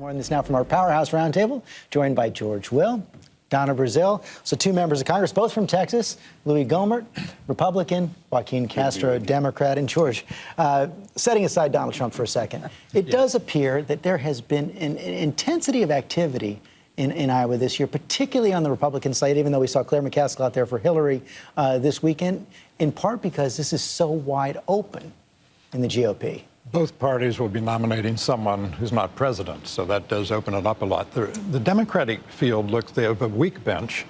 More on this now from our Powerhouse Roundtable, joined by George Will, Donna, Brazile. So 2 members of Congress, both from Texas. Louie, Gohmert, Republican. Joaquin, Castro, Democrat. And George, setting aside Donald Trump for a second, it does appear that there has been an intensity of activity in Iowa this year, particularly on the Republican side, even though we saw Claire McCaskill out there for Hillary this weekend, in part because this is so wide open in the GOP. Both parties will be nominating someone who's not president, so that does open it up a lot. The Democratic field looks, they have a weak bench,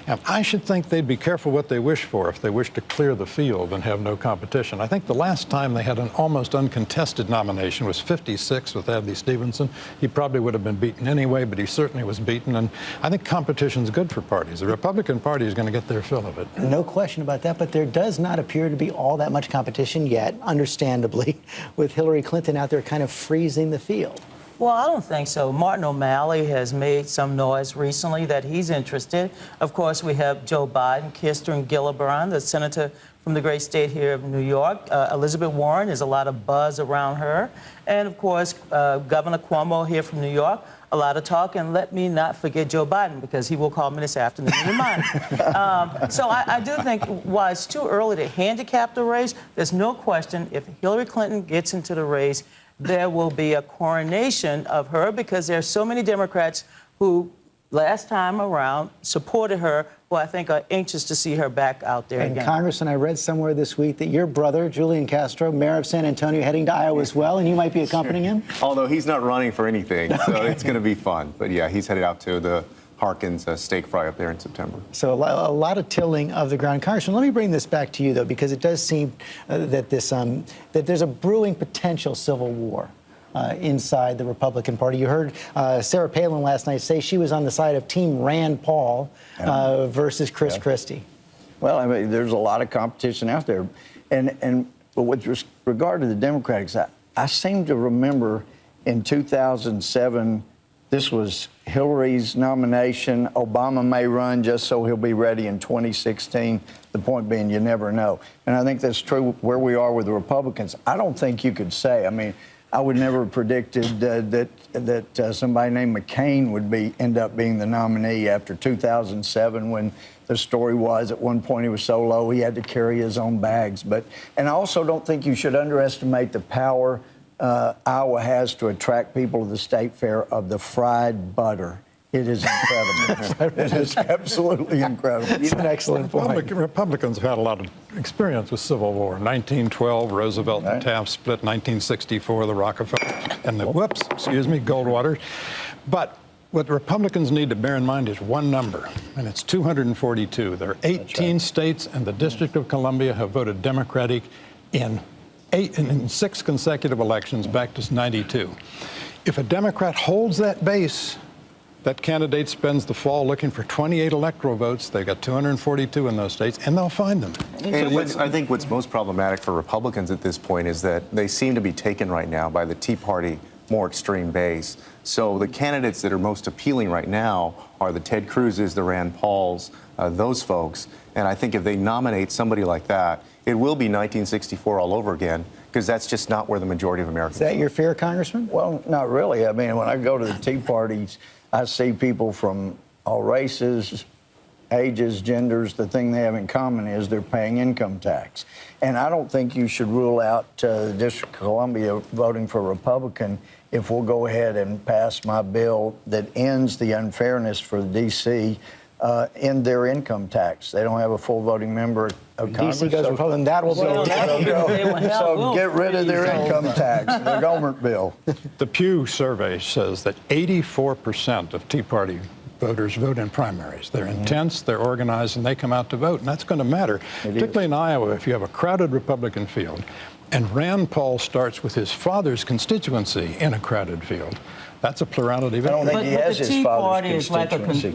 and I should think they'd be careful what they wish for if they wish to clear the field and have no competition. I think the last time they had an almost uncontested nomination was 56 with Adlai Stevenson. He probably would have been beaten anyway, but he certainly was beaten, and I think competition's good for parties. The Republican Party is going to get their fill of it. No question about that, but there does not appear to be all that much competition yet, understandably, with Hillary Clinton out there kind of freezing the field. Well, I don't think so. Martin O'Malley has made some noise recently that he's interested. Of course, we have Joe Biden, Kirsten Gillibrand, the senator from the great state here of New York. Elizabeth Warren, there's a lot of buzz around her. And, of course, Governor Cuomo here from New York. A lot of talk, and let me not forget Joe Biden, because he will call me this afternoon to remind me. So I do think, while it's too early to handicap the race, there's no question if Hillary Clinton gets into the race, there will be a coronation of her, because there are so many Democrats who, last time around, supported her, who I think are anxious to see her back out there again. Congressman, I read somewhere this week that your brother, Julian Castro, mayor of San Antonio, heading to Iowa as well, and you might be accompanying him? Although he's not running for anything, so it's going to be fun. But yeah, he's headed out to the Harkins steak fry up there in September. So a lot of tilling of the ground. Congressman, let me bring this back to you, though, because it does seem that there's a brewing potential civil war inside the Republican Party. You heard Sarah Palin last night say she was on the side of Team Rand Paul versus Chris Christie. Well, I mean, there's a lot of competition out there. But with regard to the Democrats, I seem to remember in 2007, this was Hillary's nomination. Obama may run just so he'll be ready in 2016. The point being, you never know. And I think that's true where we are with the Republicans. I don't think you could say, I mean, I would never have predicted that somebody named McCain would end up being the nominee after 2007, when the story was at one point he was so low he had to carry his own bags. And I also don't think you should underestimate the power Iowa has to attract people to the state fair of the fried butter. It is incredible. It is absolutely incredible. It's an excellent point. Republicans have had a lot of experience with civil war. 1912, Roosevelt and Taft split. 1964, the Rockefeller and the Goldwater. But what the Republicans need to bear in mind is one number, and it's 242. There are 18 states, and the District of Columbia have voted Democratic in 6 consecutive elections back to '92. If a Democrat holds that base, that candidate spends the fall looking for 28 electoral votes. They got 242 in those states, and they'll find them. And I think what's most problematic for Republicans at this point is that they seem to be taken right now by the Tea Party more extreme base. So the candidates that are most appealing right now are the Ted Cruz's, the Rand Pauls, those folks. And I think if they nominate somebody like that, it will be 1964 all over again, because that's just not where the majority of Americans are. Is that your fear, Congressman? Well, not really. I mean, when I go to the Tea Parties, I see people from all races, ages, genders. The thing they have in common is they're paying income tax. And I don't think you should rule out the District of Columbia voting for Republican if we'll go ahead and pass my bill that ends the unfairness for the D.C. In their income tax. They don't have a full voting member of Congress. D.C. goes Republican, that will be. So get rid of their income tax, the Gohmert bill. The Pew survey says that 84% of Tea Party voters vote in primaries. They're intense, they're organized, and they come out to vote, and that's going to matter, particularly in Iowa. If you have a crowded Republican field, and Rand Paul starts with his father's constituency in a crowded field, that's a plurality. I don't think he has his father's constituency.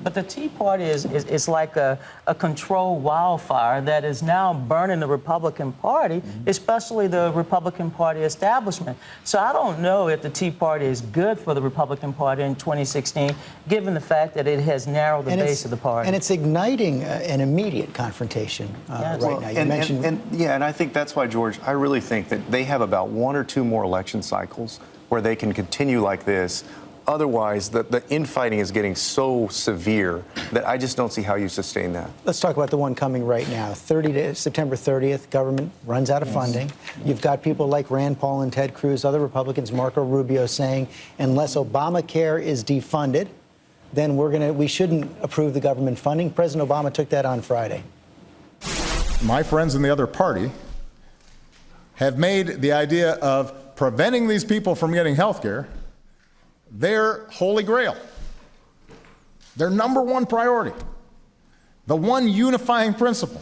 But the Tea Party is like a controlled wildfire that is now burning the Republican Party, especially the Republican Party establishment. So I don't know if the Tea Party is good for the Republican Party in 2016, given the fact that it has narrowed the base of the party. And it's igniting an immediate confrontation right now. You mentioned... And I think that's why, George, I really think that they have about 1 or 2 more election cycles where they can continue like this otherwise, the infighting is getting so severe that I just don't see how you sustain that. Let's talk about the one coming right now. September 30th, government runs out of funding. You've got people like Rand Paul and Ted Cruz, other Republicans, Marco Rubio, saying unless Obamacare is defunded, then we shouldn't approve the government funding. President Obama took that on Friday. My friends in the other party have made the idea of preventing these people from getting health care their holy grail, their number one priority, the one unifying principle.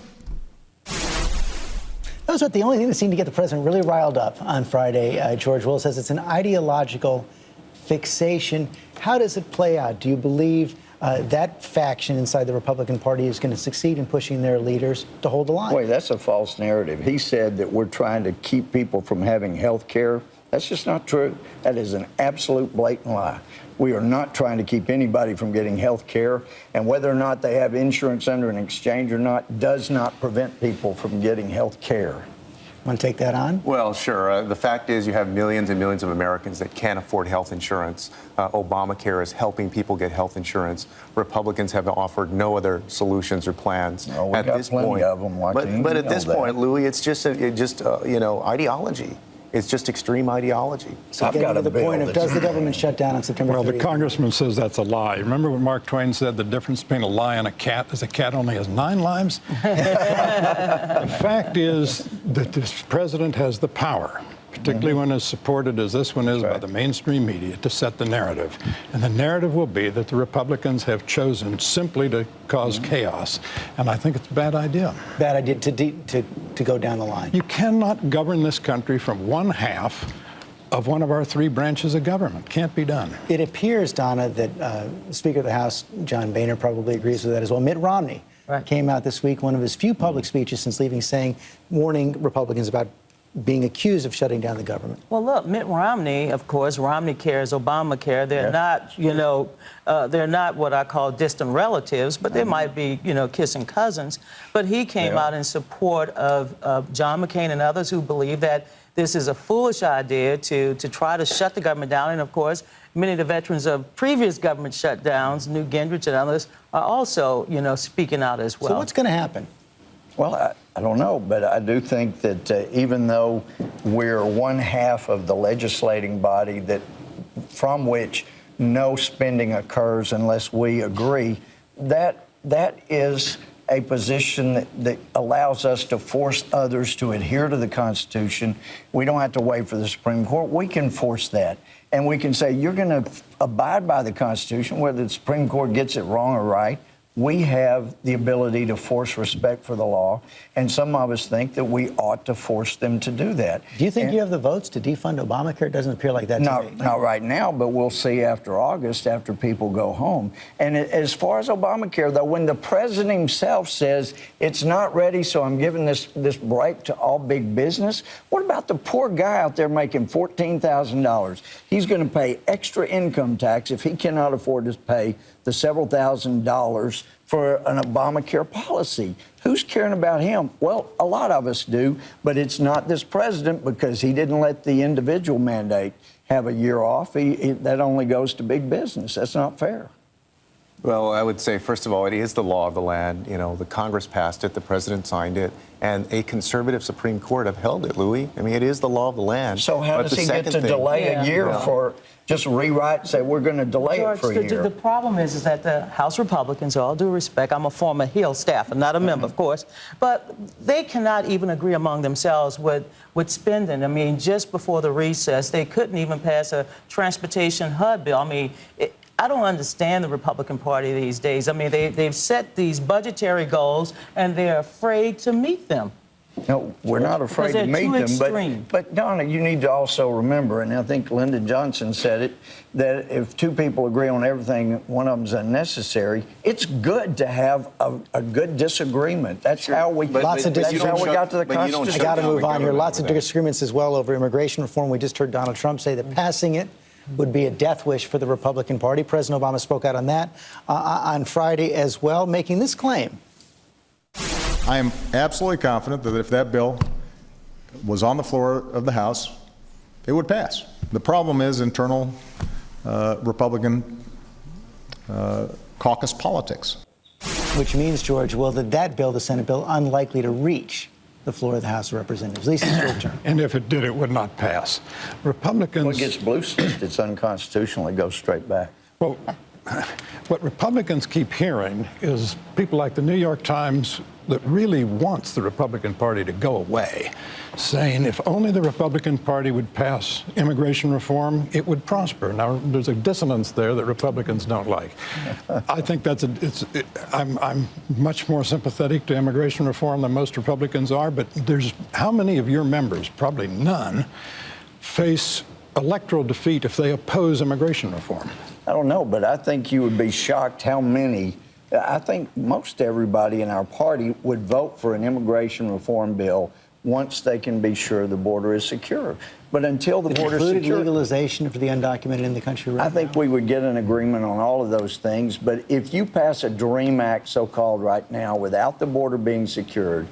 That was the only thing that seemed to get the president really riled up on Friday. George Will says it's an ideological fixation. How does it play out? Do you believe that faction inside the Republican Party is going to succeed in pushing their leaders to hold the line? Wait, that's a false narrative. He said that we're trying to keep people from having health care. That's just not true. That is an absolute blatant lie. We are not trying to keep anybody from getting health care, and whether or not they have insurance under an exchange or not does not prevent people from getting health care. Want to take that on? Well, sure. The fact is you have millions and millions of Americans that can't afford health insurance. Obamacare is helping people get health insurance. Republicans have offered no other solutions or plans we at got this plenty point. of them, Joaquin. But You at know this that. point, Louie, it's just ideology. It's just extreme ideology. So I've getting got to a the bill point of that's- does the government shut down on September 30th? Well, the congressman says that's a lie. Remember what Mark Twain said, the difference between a lie and a cat is a cat only has 9 lives? The fact is that this president has the power, particularly when it's supported as this one is by the mainstream media, to set the narrative. And the narrative will be that the Republicans have chosen simply to cause chaos. And I think it's a bad idea. Bad idea to go down the line. You cannot govern this country from one half of one of our 3 branches of government. Can't be done. It appears, Donna, that Speaker of the House, John Boehner, probably agrees with that as well. Mitt Romney came out this week, one of his few public speeches since leaving, warning Republicans about being accused of shutting down the government. Well, look, Mitt Romney, of course, Romney cares, Obamacare. They're not, they're not what I call distant relatives, but they might be, kissing cousins. But he came out in support of John McCain and others who believe that this is a foolish idea to try to shut the government down. And, of course, many of the veterans of previous government shutdowns, Newt Gingrich and others, are also, speaking out as well. So what's going to happen? Well, I don't know, but I do think that even though we're one half of the legislating body from which no spending occurs unless we agree, that is a position that allows us to force others to adhere to the Constitution. We don't have to wait for the Supreme Court. We can force that. And we can say, you're going to abide by the Constitution, whether the Supreme Court gets it wrong or right. We have the ability to force respect for the law, and some of us think that we ought to force them to do that. Do you think you have the votes to defund Obamacare? It doesn't appear like that to me. Not right now, but we'll see after August, after people go home. And as far as Obamacare, though, when the president himself says it's not ready, so I'm giving this break to all big business, what about the poor guy out there making $14,000? He's going to pay extra income tax if he cannot afford to pay the several $1,000s for an Obamacare policy. Who's caring about him? Well, a lot of us do, but it's not this president because he didn't let the individual mandate have a year off. That only goes to big business. That's not fair. Well, I would say, first of all, it is the law of the land. The Congress passed it, the president signed it, and a conservative Supreme Court upheld it, Louie. I mean, it is the law of the land. So how But does the he get second to thing- delay a year for just rewrite and say we're going to delay George, it for a year? the problem is that the House Republicans, all due respect, I'm a former Hill staffer, not a member, of course, but they cannot even agree among themselves with spending. I mean, just before the recess, they couldn't even pass a transportation HUD bill. I mean, I don't understand the Republican Party these days. I mean, they've set these budgetary goals, and they're afraid to meet them. No, we're not afraid to they're meet too them. extreme. But Donna, you need to also remember, and I think Lyndon Johnson said it, that if 2 people agree on everything, one of them's unnecessary. It's good to have a good disagreement. That's how we. Lots of that's disagreement. how we got to the But you don't Constitution. I got to down move the on here. government Lots of over that. disagreements as well over immigration reform. We just heard Donald Trump say that passing it would be a death wish for the Republican Party. President Obama spoke out on that on Friday as well, making this claim. I am absolutely confident that if that bill was on the floor of the House, it would pass. The problem is internal Republican caucus politics. Which means, George, well, that bill, the Senate bill, unlikely to reach the floor of the House of Representatives, at least in short term. And if it did, it would not pass. Republicans. When it gets blue slipped, it's unconstitutional. It goes straight back. Well, what Republicans keep hearing is people like the New York Times that really wants the Republican Party to go away, saying if only the Republican Party would pass immigration reform, it would prosper. Now, there's a dissonance there that Republicans don't like. I think I'm much more sympathetic to immigration reform than most Republicans are, but how many of your members, probably none, face electoral defeat if they oppose immigration reform? I don't know, but I think you would be shocked how many. I think most everybody in our party would vote for an immigration reform bill once they can be sure the border is secure. But until the border is secure, legalization for the undocumented in the country right I think we would get an agreement on all of those things. But if you pass a DREAM Act, so-called, right now, without the border being secured,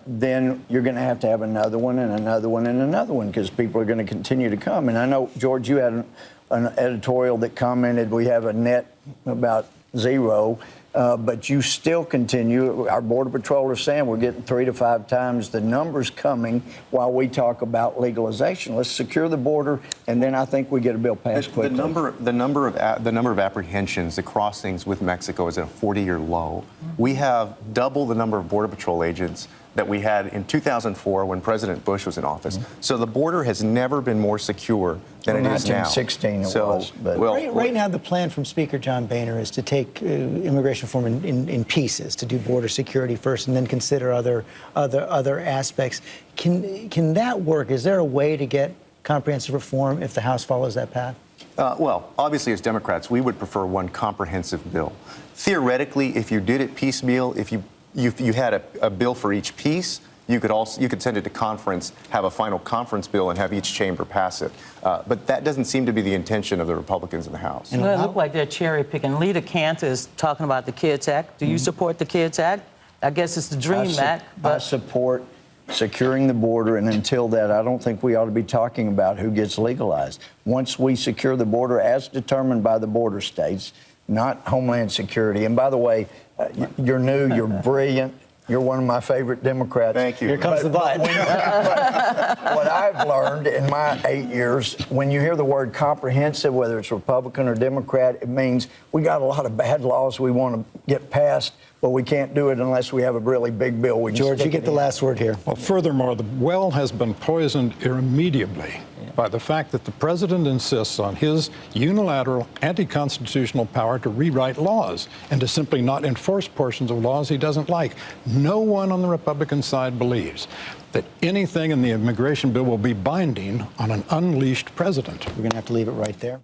then you're going to have another one and another one and another one because people are going to continue to come. And I know, George, you had an editorial that commented we have a net about 0, but you still continue. Our Border Patrol are saying we're getting 3 to 5 times the numbers coming while we talk about legalization. Let's secure the border, and then I think we get a bill passed quickly. The number of apprehensions, the crossings with Mexico is at a 40-year low. We have double the number of Border Patrol agents that we had in 2004 when President Bush was in office. So the border has never been more secure than it is now. 1916 it was. But right now, the plan from Speaker John Boehner is to take immigration reform in pieces, to do border security first and then consider other aspects. Can that work? Is there a way to get comprehensive reform if the House follows that path? Well, obviously, as Democrats, we would prefer one comprehensive bill. Theoretically, if you did it piecemeal, if you had a bill for each piece, you could send it to conference, have a final conference bill, and have each chamber pass it. But that doesn't seem to be the intention of the Republicans in the House. Well, it looked like they're cherry picking. Leader Cantor is talking about the KIDS Act. Do you support the KIDS Act? I guess it's the DREAM Act. I support securing the border, and until that, I don't think we ought to be talking about who gets legalized. Once we secure the border as determined by the border states, not Homeland Security. And by the way, you're new, you're brilliant, you're one of my favorite Democrats. Thank you. Here comes the but. What I've learned in my 8 years, when you hear the word comprehensive, whether it's Republican or Democrat, it means we got a lot of bad laws we want to get passed, but we can't do it unless we have a really big bill. George, you get the last word here. Well, furthermore, the well has been poisoned irremediably by the fact that the president insists on his unilateral anti-constitutional power to rewrite laws and to simply not enforce portions of laws he doesn't like. No one on the Republican side believes that anything in the immigration bill will be binding on an unleashed president. We're going to have to leave it right there.